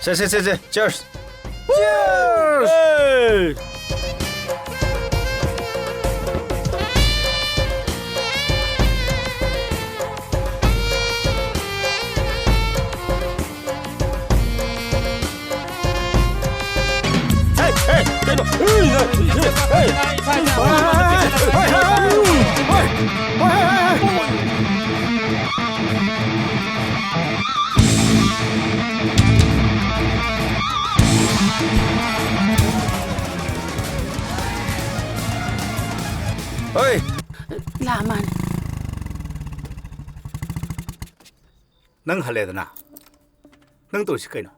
Se. Cheers. Cheers. Oi, Laman. nang haledana. Nang to si kaino.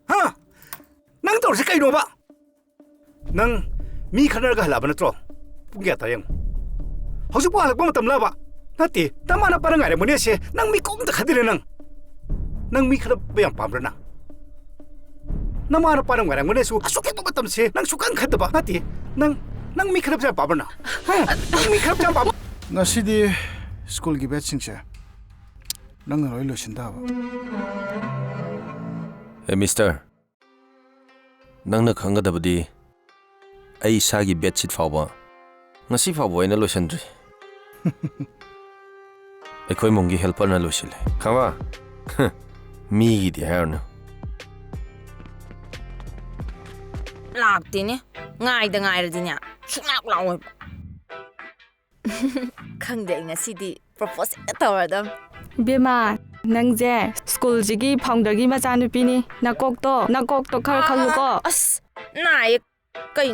Ha? Nang to si kaino ba? Nang mi khanar ga halaba natro. Pungya tayang. Hausu pa halak ba matam laba. Nati, tama na parang ngare mo niya siya. Nang mi kum ta khadire nang. Nang mi kharap bayang pamra na. Namara parang ngare mo niya su. Asukit mo matam siya. Nang sukang khadaba. Nati, nang mi kharap siya pamra na. Nang mi kharap siya pamra. Nasidi school gi batching siya. Nang roi lo shinda ba. Hey mister. Nang na khangadabadi ai isagi bedsheet fawba ngasi fawba ina loisandri ekoi mongi helper na loisile khama mi gi di hair na Laktini ngai da ngai radinya sunak lawo khangde ngasidi propose tawradam Bema, nangje school jigi founder gi macha nupini nakok to khar khalu ko as nai kai